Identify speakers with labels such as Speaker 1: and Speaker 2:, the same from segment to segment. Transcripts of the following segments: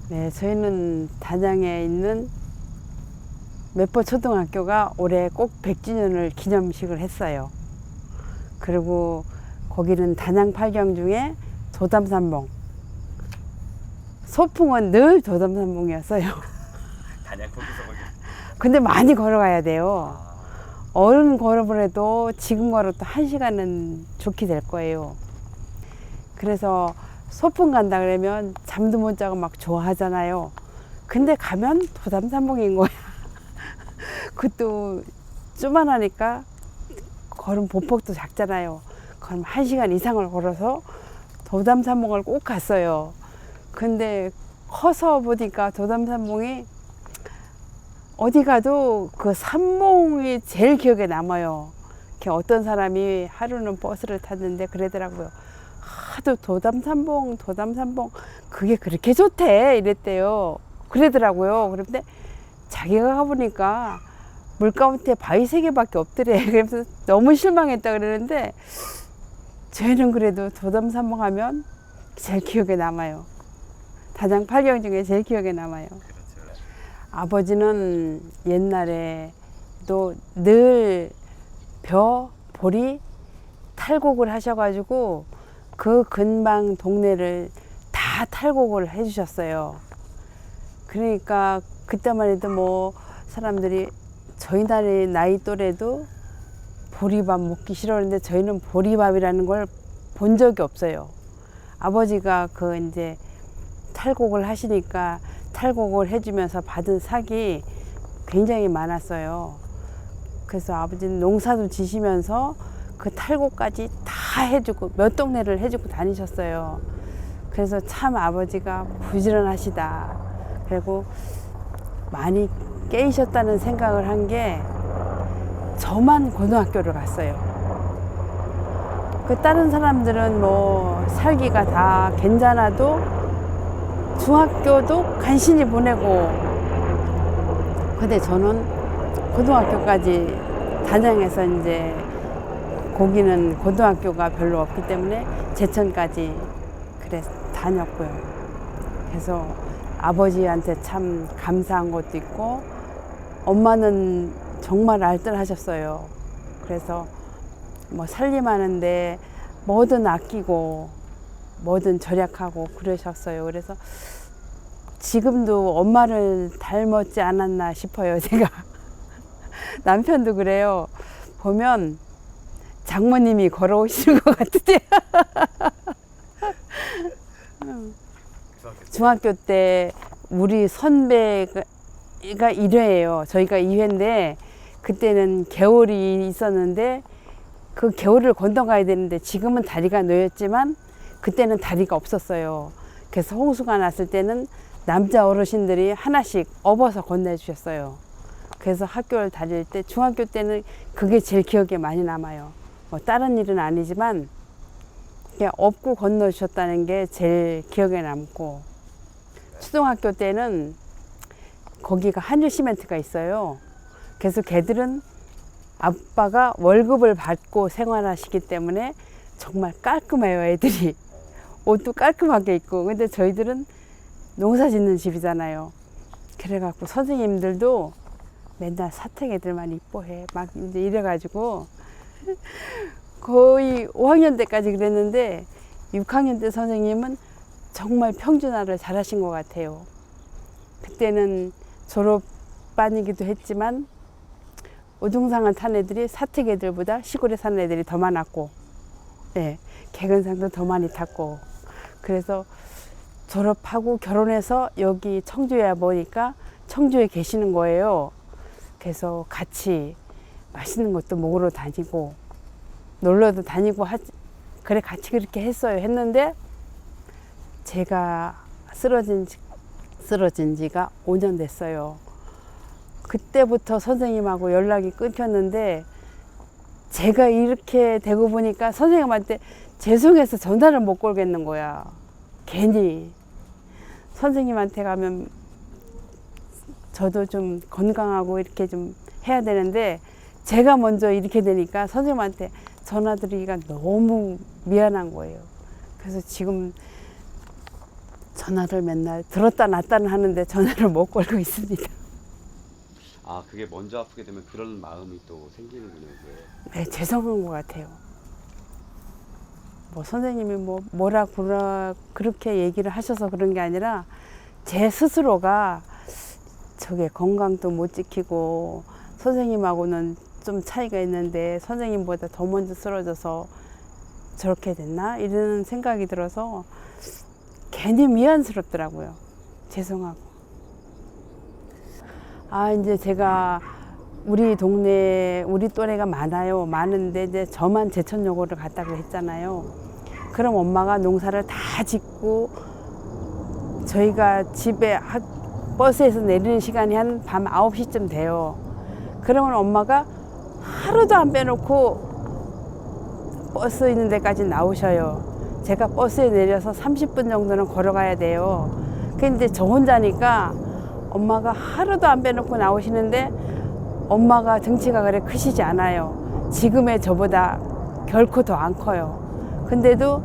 Speaker 1: 네, 저희는 단양에 있는 med보초등학교가 올해 꼭 100주년을 기념식을 했어요. 그리고 거기는 단양 8경 중에 도담산봉. 소풍은 늘 도담산봉이었어요.
Speaker 2: 단양 거기서 거기.
Speaker 1: 근데 많이 걸어가야 돼요. 어른 걸어보래도 지금 걸어도 1시간은 좋게 될 거예요. 그래서 소풍 간다 그러면 잠도 못 자고 막 좋아하잖아요. 근데 가면 도담산봉인 거야. 그것도 쪼만하니까 걸음 보폭도 작잖아요. 그럼 1시간 이상을 걸어서 도담산봉을 꼭 갔어요. 근데 커서 보니까 도담산봉이 어디 가도 그 산봉이 제일 기억에 남아요. 어떤 사람이 하루는 버스를 탔는데 그러더라고요. 하도 도담산봉 그게 그렇게 좋대 이랬대요. 그러더라고요. 그런데 자기가 가보니까 물가운데 바위 3개밖에 없더래. 그래서 너무 실망했다 그러는데 저희는 그래도 도담산봉 하면 제일 기억에 남아요. 단양 8경 중에 제일 기억에 남아요. 아버지는 옛날에도 늘 벼, 보리, 탈곡을 하셔가지고 그 근방 동네를 다 탈곡을 해주셨어요. 그러니까 그때만 해도 뭐 사람들이 저희 나이 또래도 보리밥 먹기 싫어하는데 저희는 보리밥이라는 걸 본 적이 없어요. 아버지가 그 이제 탈곡을 하시니까 탈곡을 해주면서 받은 삭이 굉장히 많았어요. 그래서 아버지는 농사도 지시면서 그 탈곡까지 다 해주고 몇 동네를 해주고 다니셨어요. 그래서 참 아버지가 부지런하시다. 그리고 많이 깨이셨다는 생각을 한 게 저만 고등학교를 갔어요. 그 다른 사람들은 뭐 살기가 다 괜찮아도 중학교도 간신히 보내고, 근데 저는 고등학교까지 단양에서 이제 거기는 고등학교가 별로 없기 때문에 제천까지 그래 다녔고요. 그래서 아버지한테 참 감사한 것도 있고 엄마는 정말 알뜰하셨어요. 그래서 뭐 살림하는데 뭐든 아끼고 뭐든 절약하고 그러셨어요. 그래서 지금도 엄마를 닮았지 않았나 싶어요, 제가. 남편도 그래요. 보면 장모님이 걸어오시는 것 같으세요. 중학교 때 우리 선배가 1회예요. 저희가 2회인데 그때는 개울이 있었는데 그 개울을 건너가야 되는데 지금은 다리가 놓였지만 그때는 다리가 없었어요. 그래서 홍수가 났을 때는 남자 어르신들이 하나씩 업어서 건네주셨어요. 그래서 학교를 다닐 때 중학교 때는 그게 제일 기억에 많이 남아요. 뭐 다른 일은 아니지만 그냥 업고 건너주셨다는 게 제일 기억에 남고, 초등학교 때는 거기가 한일시멘트가 있어요. 그래서 걔들은 아빠가 월급을 받고 생활하시기 때문에 정말 깔끔해요, 애들이. 옷도 깔끔하게 입고. 근데 저희들은 농사 짓는 집이잖아요. 그래갖고 선생님들도 맨날 사택 애들만 이뻐해. 막 이제 이래가지고 거의 5학년 때까지 그랬는데 6학년 때 선생님은 정말 평준화를 잘하신 것 같아요. 그때는 졸업반이기도 했지만 우등상을 탄 애들이 사택 애들보다 시골에 사는 애들이 더 많았고, 예, 개근상도 더 많이 탔고, 그래서 졸업하고 결혼해서 여기 청주에 보니까 청주에 계시는 거예요. 그래서 같이 맛있는 것도 먹으러 다니고 놀러도 다니고 그래 같이 그렇게 했어요. 했는데 제가 쓰러진 지가 5년 됐어요. 그때부터 선생님하고 연락이 끊겼는데 제가 이렇게 되고 보니까 선생님한테 죄송해서 전화를 못 걸겠는 거야. 괜히. 선생님한테 가면 저도 좀 건강하고 이렇게 좀 해야 되는데 제가 먼저 이렇게 되니까 선생님한테 전화드리기가 너무 미안한 거예요. 그래서 지금 전화를 맨날 들었다 놨다는 하는데 전화를 못 걸고 있습니다.
Speaker 3: 아, 그게 먼저 아프게 되면 그런 마음이 또 생기는군요. 이게.
Speaker 1: 네, 죄송한 것 같아요. 뭐 선생님이 뭐라 그렇게 얘기를 하셔서 그런 게 아니라 제 스스로가 저게 건강도 못 지키고 선생님하고는 좀 차이가 있는데 선생님보다 더 먼저 쓰러져서 저렇게 됐나? 이런 생각이 들어서 괜히 미안스럽더라고요. 죄송하고. 아, 이제 제가 우리 동네에 우리 또래가 많은데 이제 저만 제천여고를 갔다고 했잖아요. 그럼 엄마가 농사를 다 짓고 저희가 집에 버스에서 내리는 시간이 한 밤 9시쯤 돼요. 그러면 엄마가 하루도 안 빼놓고 버스 있는 데까지 나오셔요. 제가 버스에 내려서 30분 정도는 걸어가야 돼요. 근데 저 혼자니까 엄마가 하루도 안 빼놓고 나오시는데 엄마가 등치가 그래 크시지 않아요. 지금의 저보다 결코 더 안 커요. 근데도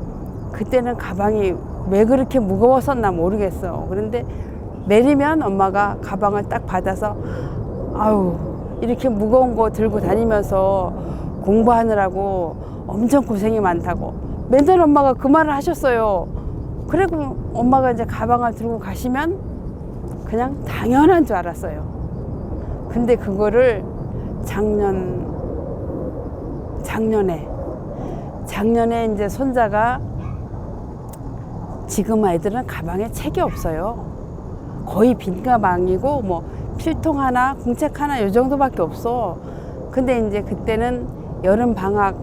Speaker 1: 그때는 가방이 왜 그렇게 무거웠었나 모르겠어. 그런데 내리면 엄마가 가방을 딱 받아서 아우 이렇게 무거운 거 들고 다니면서 공부하느라고 엄청 고생이 많다고 맨날 엄마가 그 말을 하셨어요. 그리고 엄마가 이제 가방을 들고 가시면 그냥 당연한 줄 알았어요. 근데 그거를 작년에 이제 손자가 지금 아이들은 가방에 책이 없어요. 거의 빈 가방이고 뭐 필통 하나, 공책 하나 이 정도밖에 없어. 근데 이제 그때는 여름 방학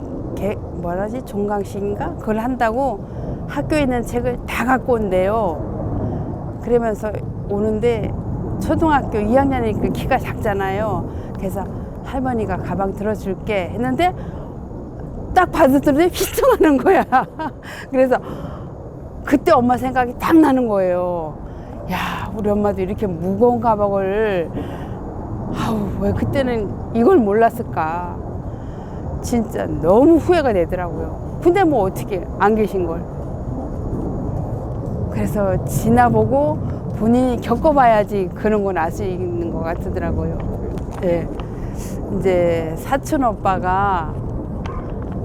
Speaker 1: 종강식인가 그걸 한다고 학교에 있는 책을 다 갖고 온대요. 그러면서 오는데 초등학교 2학년이니까 키가 작잖아요. 그래서 할머니가 가방 들어줄게 했는데 딱 받았더니 휘청하는 거야. 그래서 그때 엄마 생각이 딱 나는 거예요. 야, 우리 엄마도 이렇게 무거운 가방을 왜 그때는 이걸 몰랐을까. 진짜 너무 후회가 되더라고요. 근데 뭐 어떻게 안 계신 걸. 그래서 지나보고 본인이 겪어봐야지 그런 건 알 수 있는 것 같더라고요. 네. 이제 사촌 오빠가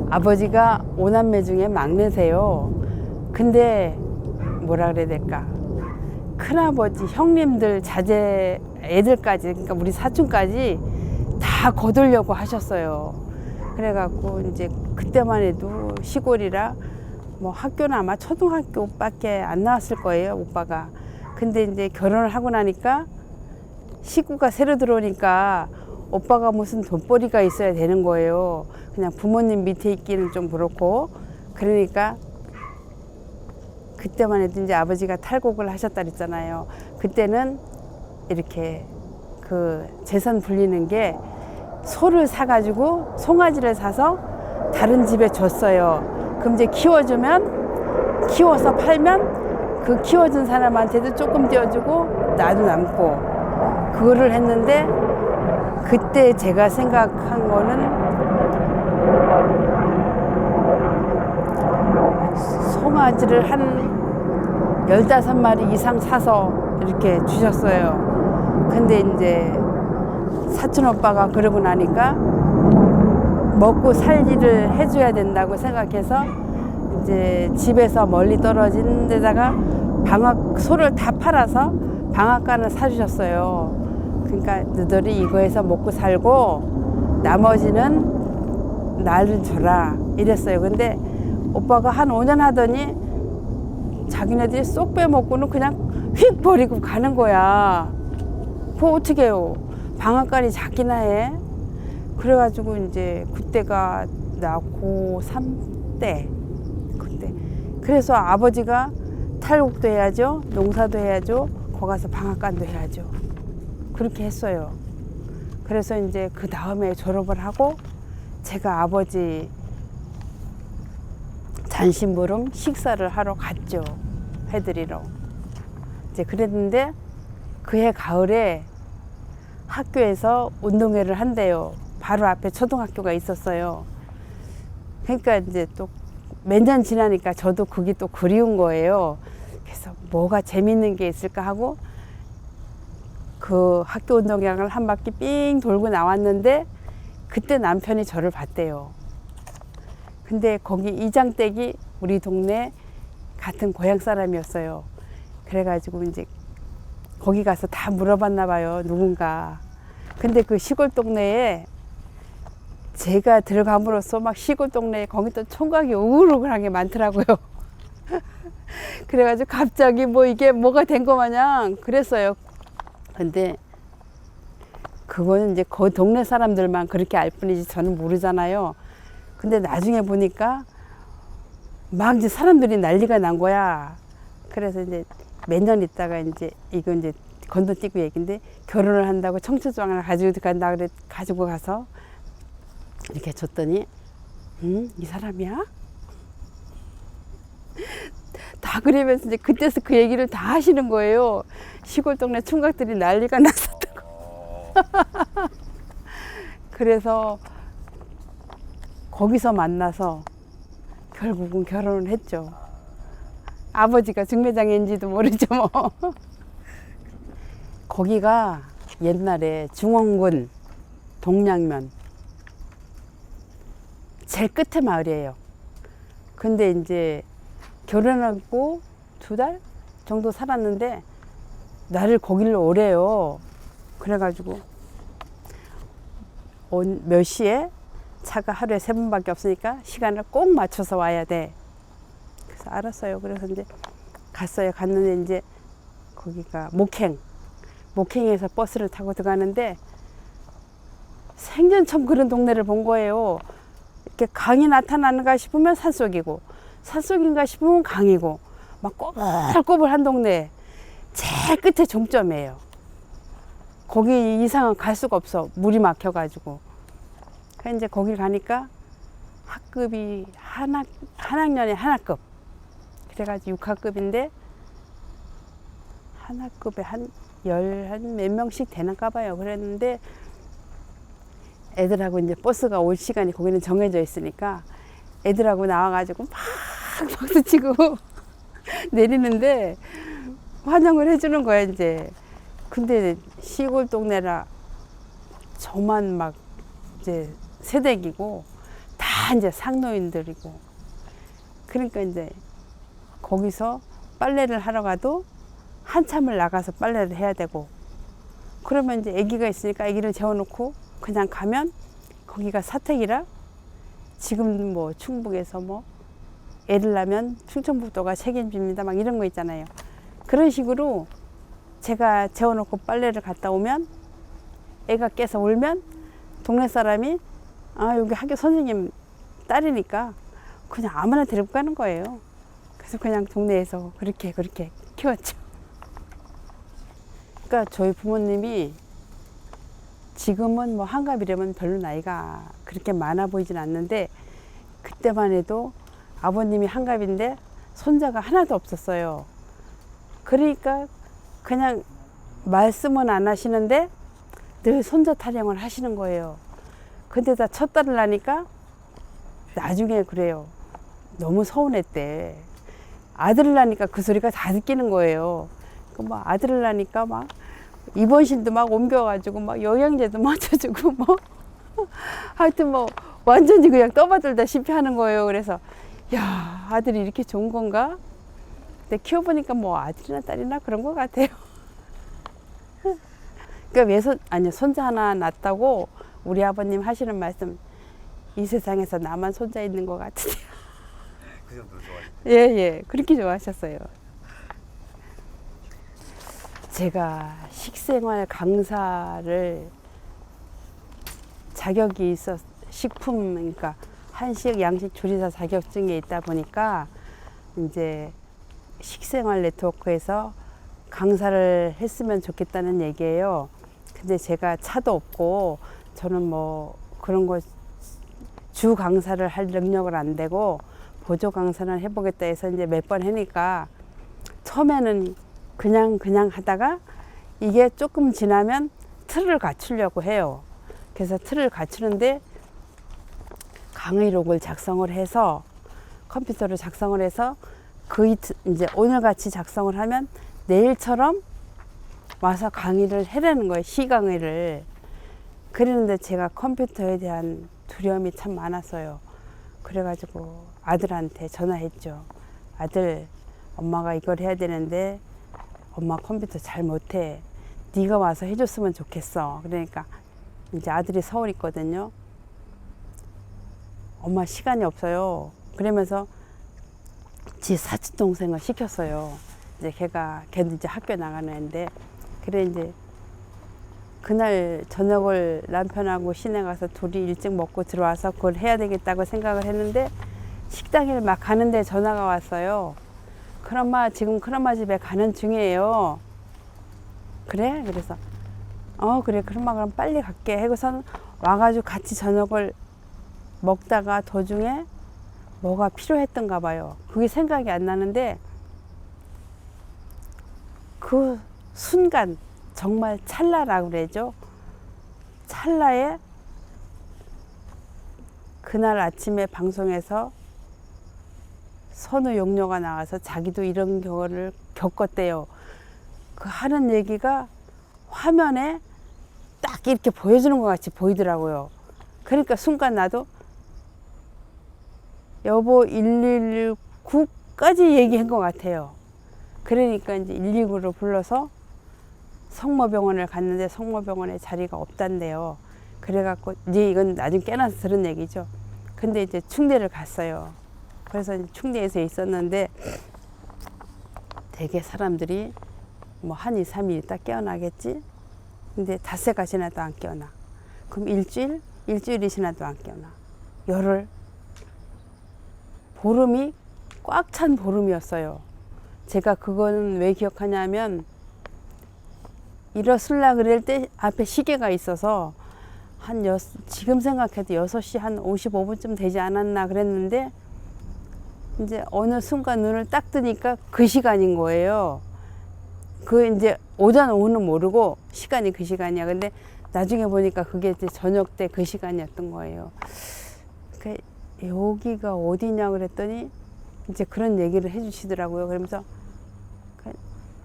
Speaker 1: 아버지가 5남매 중에 막내세요. 근데 뭐라 그래야 될까. 큰아버지, 형님들, 자제 애들까지, 그러니까 우리 사촌까지 다 거두려고 하셨어요. 그래갖고 이제 그때만 해도 시골이라 뭐 학교는 아마 초등학교밖에 안 나왔을 거예요, 오빠가. 근데 이제 결혼을 하고 나니까 식구가 새로 들어오니까 오빠가 무슨 돈벌이가 있어야 되는 거예요. 그냥 부모님 밑에 있기는 좀 그렇고. 그러니까 그때만 해도 이제 아버지가 탈곡을 하셨다 그랬잖아요. 그때는 이렇게 그 재산 불리는 게 소를 사가지고 송아지를 사서 다른 집에 줬어요. 그럼 이제 키워서 팔면 그 키워준 사람한테도 조금 떼어주고 나도 남고 그거를 했는데 그때 제가 생각한 거는 송아지를 한 15마리 이상 사서 이렇게 주셨어요. 근데 이제 사촌 오빠가 그러고 나니까 먹고 살 일을 해줘야 된다고 생각해서 이제 집에서 멀리 떨어진 데다가 소를 다 팔아서 방앗간을 사주셨어요. 그러니까 너희들이 이거에서 먹고 살고 나머지는 나를 줘라 이랬어요. 근데 오빠가 한 5년 하더니 자기네들이 쏙 빼먹고는 그냥 휙 버리고 가는 거야. 그거 어떻게 해요? 방앗간이 작기나 해. 그래가지고 이제 그때가 나 고3 때 그때 그래서 아버지가 탈곡도 해야죠, 농사도 해야죠, 거기 가서 방앗간도 해야죠. 그렇게 했어요. 그래서 이제 그 다음에 졸업을 하고 제가 아버지 잔심부름 식사를 하러 갔죠. 해드리러. 이제 그랬는데 그해 가을에 학교에서 운동회를 한대요. 바로 앞에 초등학교가 있었어요. 그러니까 이제 또 몇 년 지나니까 저도 그게 또 그리운 거예요. 그래서 뭐가 재밌는 게 있을까 하고 그 학교 운동장을 한 바퀴 삥 돌고 나왔는데 그때 남편이 저를 봤대요. 근데 거기 이장댁이 우리 동네 같은 고향 사람이었어요. 그래가지고 이제 거기 가서 다 물어봤나 봐요, 누군가. 근데 그 시골 동네에 제가 들어감으로써 막 시골 동네에 거기 또 총각이 우글우글하게 많더라고요. 그래가지고 갑자기 뭐 이게 뭐가 된 거 마냥 그랬어요. 근데 그거는 이제 그 동네 사람들만 그렇게 알 뿐이지 저는 모르잖아요. 근데 나중에 보니까 막 이제 사람들이 난리가 난 거야. 그래서 이제 몇 년 있다가 이제 이거 이제 건너뛰고 얘기인데 결혼을 한다고 청첩장을 가지고 간다 그래 가지고 가서 이렇게 줬더니 이 사람이야? 다 그러면서 이제 그때서 그 얘기를 다 하시는 거예요. 시골 동네 총각들이 난리가 났었다고. 그래서 거기서 만나서 결국은 결혼을 했죠. 아버지가 중매장인지도 모르죠 뭐. 거기가 옛날에 중원군 동량면 제일 끝에 마을이에요. 근데 이제 결혼하고 2달 정도 살았는데 나를 거길로 오래요. 그래가지고 몇 시에 차가 하루에 3번밖에 없으니까 시간을 꼭 맞춰서 와야 돼. 그래서 알았어요. 그래서 이제 갔어요. 갔는데 이제 거기가 목행에서 버스를 타고 들어가는데 생전 처음 그런 동네를 본 거예요. 이렇게 강이 나타나는가 싶으면 산속이고 산속인가 싶으면 강이고 막 꼬불꼬불한 동네 제일 끝에 종점이에요. 거기 이상은 갈 수가 없어. 물이 막혀가지고. 그래서 이제 거기 가니까 학급이 한 학년에 하나급. 그래가지고 6학급인데 하나급에 한 몇 명씩 되는가 봐요. 그랬는데 애들하고 이제 버스가 올 시간이 거기는 정해져 있으니까 애들하고 나와가지고 막 박수치고 내리는데 환영을 해주는 거야 이제. 근데 시골 동네라 저만 막 이제 세대기고 다 이제 상노인들이고 그러니까 이제 거기서 빨래를 하러 가도 한참을 나가서 빨래를 해야 되고 그러면 이제 아기가 있으니까 아기를 재워놓고 그냥 가면 거기가 사택이라 지금 뭐 충북에서 뭐 애를 낳으면 충청북도가 책임집니다 막 이런 거 있잖아요. 그런 식으로 제가 재워놓고 빨래를 갔다 오면 애가 깨서 울면 동네 사람이 여기 학교 선생님 딸이니까 그냥 아무나 데리고 가는 거예요. 그래서 그냥 동네에서 그렇게 키웠죠. 그러니까 저희 부모님이 지금은 뭐 한갑이라면 별로 나이가 그렇게 많아 보이진 않는데 그때만 해도 아버님이 한갑인데 손자가 하나도 없었어요. 그러니까 그냥 말씀은 안 하시는데 늘 손자 타령을 하시는 거예요. 근데 다 첫 딸을 낳으니까 나중에 그래요. 너무 서운했대. 아들을 낳으니까 그 소리가 다 느끼는 거예요. 뭐 아들을 낳으니까 막 입원실도 막 옮겨가지고 막 영양제도 맞춰주고 뭐 하여튼 뭐 완전히 그냥 떠받들다시피 하는 거예요. 그래서 야 아들이 이렇게 좋은 건가? 근데 키워보니까 뭐 아들이나 딸이나 그런 것 같아요. 그러니까 손자 하나 낳았다고 우리 아버님 하시는 말씀 이 세상에서 나만 손자 있는 것 같으세요.
Speaker 2: 그 정도로 좋아하셨어요?
Speaker 1: 예, 그렇게 좋아하셨어요. 제가 식생활 강사를 자격이 있어 식품 그러니까 한식 양식 조리사 자격증에 있다 보니까 이제 식생활 네트워크에서 강사를 했으면 좋겠다는 얘기예요. 근데 제가 차도 없고 저는 뭐 그런 거 주 강사를 할 능력을 안 되고 보조 강사를 해보겠다 해서 이제 몇 번 하니까 처음에는 그냥 하다가 이게 조금 지나면 틀을 갖추려고 해요. 그래서 틀을 갖추는데 강의록을 작성을 해서 컴퓨터로 작성을 해서 그 이틀, 이제 오늘 같이 작성을 하면 내일처럼 와서 강의를 해라는 거예요. 시강의를. 그랬는데 제가 컴퓨터에 대한 두려움이 참 많았어요. 그래가지고 아들한테 전화했죠. 아들, 엄마가 이걸 해야 되는데 엄마 컴퓨터 잘 못해. 네가 와서 해줬으면 좋겠어. 그러니까 이제 아들이 서울 있거든요. 엄마 시간이 없어요. 그러면서 지 사촌 동생을 시켰어요. 이제 걔도 이제 학교 나가는 애인데, 그래 이제 그날 저녁을 남편하고 시내 가서 둘이 일찍 먹고 들어와서 그걸 해야 되겠다고 생각을 했는데, 식당에 막 가는데 전화가 왔어요. 큰엄마 지금 큰엄마 집에 가는 중이에요. 그래? 그래서 그래 큰엄마 그럼 빨리 갈게 하고선 와가지고 같이 저녁을 먹다가 도중에 뭐가 필요했던가 봐요. 그게 생각이 안 나는데 그 순간 정말 찰나라고 그러죠. 찰나에 그날 아침에 방송에서 선우 용녀가 나와서 자기도 이런 경우를 겪었대요. 그 하는 얘기가 화면에 딱 이렇게 보여주는 것 같이 보이더라고요. 그러니까 순간 나도 여보 119까지 얘기한 것 같아요. 그러니까 이제 119를 불러서 성모병원을 갔는데 성모병원에 자리가 없단대요. 그래갖고 이제 이건 나중에 깨나서 들은 얘기죠. 근데 이제 충대를 갔어요. 그래서 이제 충대에서 있었는데 되게 사람들이 뭐 한 2, 3일 있다 깨어나겠지. 근데 닷새가 지나도 안 깨어나. 그럼 일주일이 지나도 안 깨어나. 열흘, 보름이 꽉 찬 보름이었어요. 제가 그거는 왜 기억하냐면 일어설라 그럴 때 앞에 시계가 있어서 지금 생각해도 6시 한 55분쯤 되지 않았나 그랬는데 이제 어느 순간 눈을 딱 뜨니까 그 시간인 거예요. 그 이제 오전 오후는 모르고 시간이 그 시간이야. 근데 나중에 보니까 그게 이제 저녁 때 그 시간이었던 거예요. 그 여기가 어디냐 그랬더니 이제 그런 얘기를 해주시더라고요. 그러면서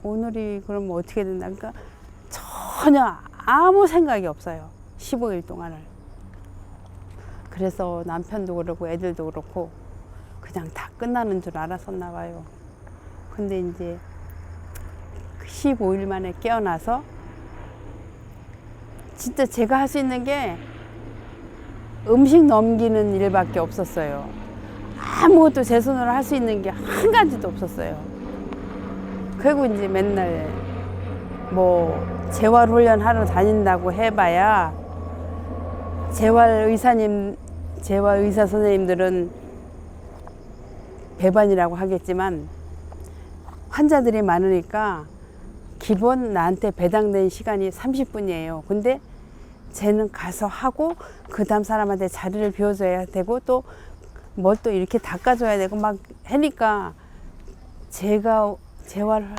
Speaker 1: 오늘이 그럼 어떻게 된다. 그러니까 전혀 아무 생각이 없어요. 15일 동안을. 그래서 남편도 그렇고 애들도 그렇고 그냥 다 끝나는 줄 알았었나 봐요. 근데 이제 15일 만에 깨어나서 진짜 제가 할 수 있는 게 음식 넘기는 일밖에 없었어요. 아무것도 제 손으로 할 수 있는 게 한 가지도 없었어요. 그리고 이제 맨날 뭐 재활훈련 하러 다닌다고 해봐야 재활 의사 선생님들은 배반이라고 하겠지만 환자들이 많으니까 기본 나한테 배당된 시간이 30분이에요. 근데 쟤는 가서 하고 그 다음 사람한테 자리를 비워줘야 되고 또 뭐 또 이렇게 닦아줘야 되고 막 하니까 제가 재활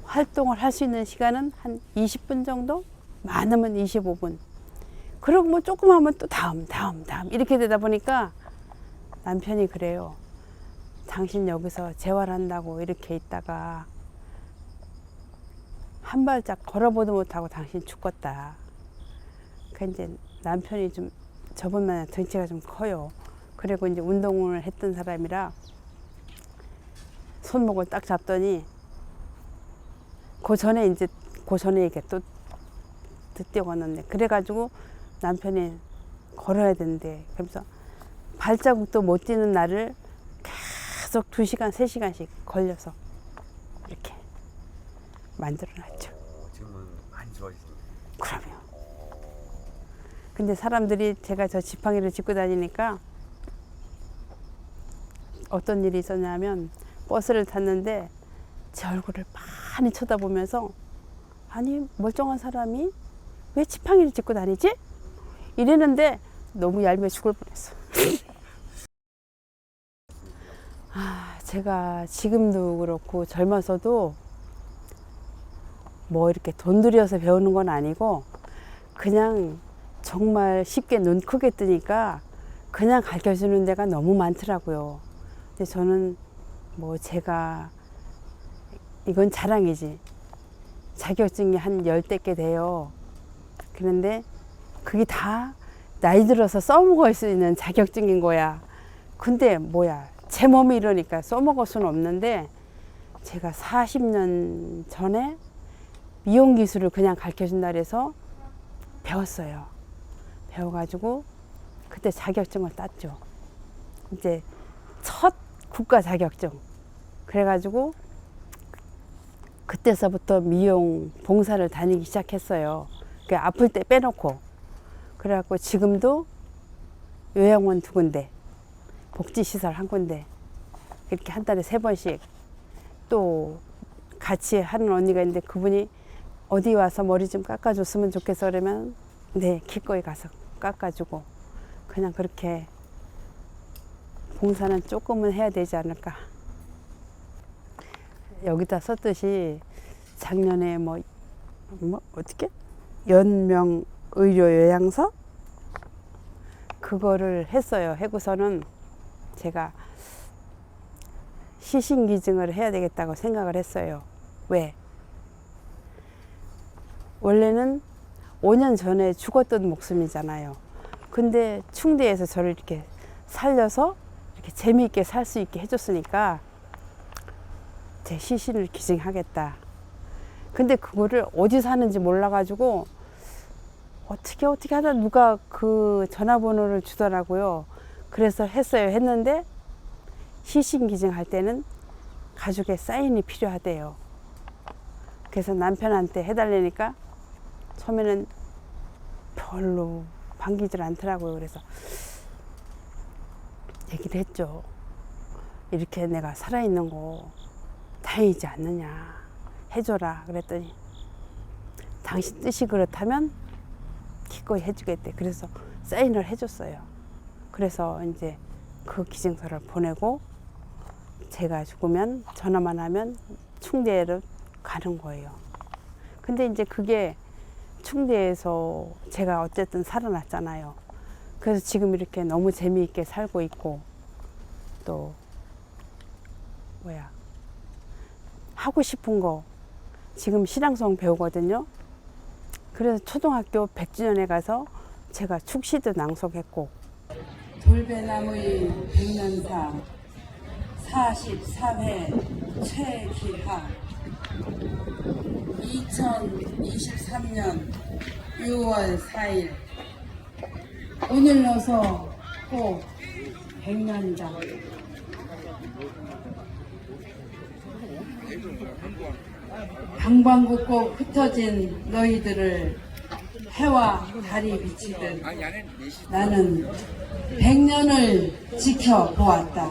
Speaker 1: 활동을 할 수 있는 시간은 한 20분 정도? 많으면 25분. 그리고 뭐 조금 하면 또 다음 이렇게 되다 보니까 남편이 그래요. 당신 여기서 재활한다고 이렇게 있다가 한 발짝 걸어보도 못하고 당신 죽겠다. 그 이제 남편이 좀 저번만 덩치가 좀 커요. 그리고 이제 운동을 했던 사람이라 손목을 딱 잡더니 그 전에 이렇게 또 뛰어갔는데 그래가지고 남편이 걸어야 된대. 그래서 발자국도 못 뛰는 날을 계속 2시간, 3시간씩 걸려서 이렇게 만들어놨죠.
Speaker 2: 지금은 많이 좋아지셨네요.
Speaker 1: 그럼요. 근데 사람들이 제가 저 지팡이를 짚고 다니니까 어떤 일이 있었냐면 버스를 탔는데 제 얼굴을 많이 쳐다보면서 아니 멀쩡한 사람이 왜 지팡이를 짚고 다니지? 이랬는데 너무 얄미워 죽을 뻔했어. 제가 지금도 그렇고 젊어서도 뭐 이렇게 돈 들여서 배우는 건 아니고 그냥 정말 쉽게 눈 크게 뜨니까 그냥 가르쳐주는 데가 너무 많더라고요. 근데 저는 뭐 제가 이건 자랑이지. 자격증이 한 10개 돼요. 그런데 그게 다 나이 들어서 써먹을 수 있는 자격증인 거야. 근데 뭐야, 제 몸이 이러니까 써먹을 수는 없는데, 제가 40년 전에 미용 기술을 그냥 가르쳐 준다 그래서 배웠어요. 배워가지고 그때 자격증을 땄죠. 이제 첫 국가 자격증. 그래가지고 그때서부터 미용 봉사를 다니기 시작했어요. 아플 때 빼놓고. 그래갖고 지금도 요양원 2군데, 복지시설 1군데, 이렇게 한 달에 3번씩. 또 같이 하는 언니가 있는데 그분이 어디 와서 머리 좀 깎아줬으면 좋겠어 그러면 네, 기꺼이 가서 깎아주고, 그냥 그렇게 봉사는 조금은 해야 되지 않을까. 여기다 썼듯이 작년에 어떻게 연명 의료 요양서 그거를 했어요. 해고서는 제가 시신기증을 해야 되겠다고 생각을 했어요. 왜? 원래는 5년 전에 죽었던 목숨이잖아요. 근데 충대에서 저를 이렇게 살려서 이렇게 재미있게 살 수 있게 해줬으니까 제 시신을 기증하겠다. 근데 그거를 어디서 하는지 몰라가지고 어떻게 하다 누가 그 전화번호를 주더라고요. 그래서 했는데 시신 기증할 때는 가족의 사인이 필요하대요. 그래서 남편한테 해달라니까 처음에는 별로 반기질 않더라고요. 그래서 얘기를 했죠. 이렇게 내가 살아있는 거 다행이지 않느냐, 해줘라. 그랬더니 당신 뜻이 그렇다면 기꺼이 해주겠대. 그래서 사인을 해줬어요. 그래서 이제 그 기증서를 보내고 제가 죽으면 전화만 하면 충대로 가는 거예요. 근데 이제 그게 충대에서 제가 어쨌든 살아났잖아요. 그래서 지금 이렇게 너무 재미있게 살고 있고, 또 하고 싶은 거 지금 신앙송 배우거든요. 그래서 초등학교 100주년에 가서 제가 축시도 낭송했고, 돌배나무의 백년사 44회 최기하 2023년 6월 4일 오늘로서 꼭 100년이다. 방방곡곡 흩어진 너희들을 해와 달이 비치듯 나는 100년을 지켜보았다.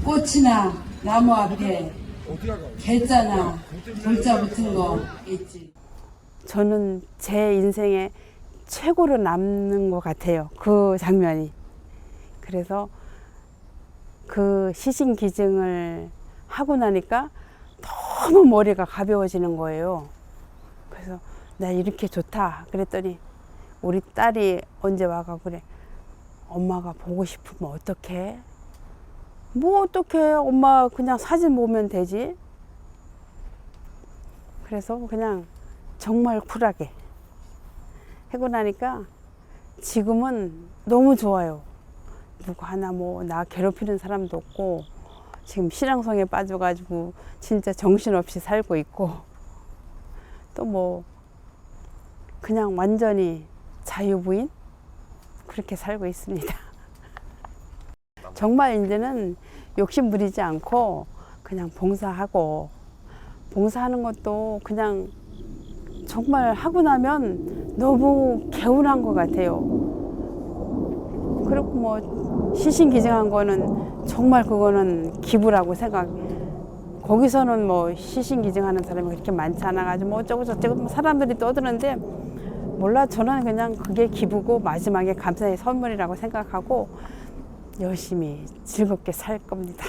Speaker 1: 꽃이나 나무 앞에 개자나 돌자 붙은 거 있지. 저는 제 인생에 최고로 남는 것 같아요. 그 장면이. 그래서 그 시신 기증을 하고 나니까 너무 머리가 가벼워지는 거예요. 그래서 나 이렇게 좋다 그랬더니 우리 딸이 언제 와가 그래. 엄마가 보고 싶으면 어떡해? 뭐 어떡해? 엄마 그냥 사진 보면 되지. 그래서 그냥 정말 쿨하게 하고 나니까 지금은 너무 좋아요. 누구 하나 나 괴롭히는 사람도 없고, 지금 신앙성에 빠져가지고 진짜 정신없이 살고 있고, 또 그냥 완전히 자유부인 그렇게 살고 있습니다. 정말 이제는 욕심 부리지 않고 그냥 봉사하고, 봉사하는 것도 그냥 정말 하고 나면 너무 개운한 것 같아요. 그리고 시신 기증한 거는 정말 그거는 기부라고 생각. 거기서는 시신 기증하는 사람이 그렇게 많지 않아가지고 어쩌고 저쩌고 사람들이 떠드는데, 몰라, 저는 그냥 그게 기부고 마지막에 감사의 선물이라고 생각하고 열심히 즐겁게 살 겁니다.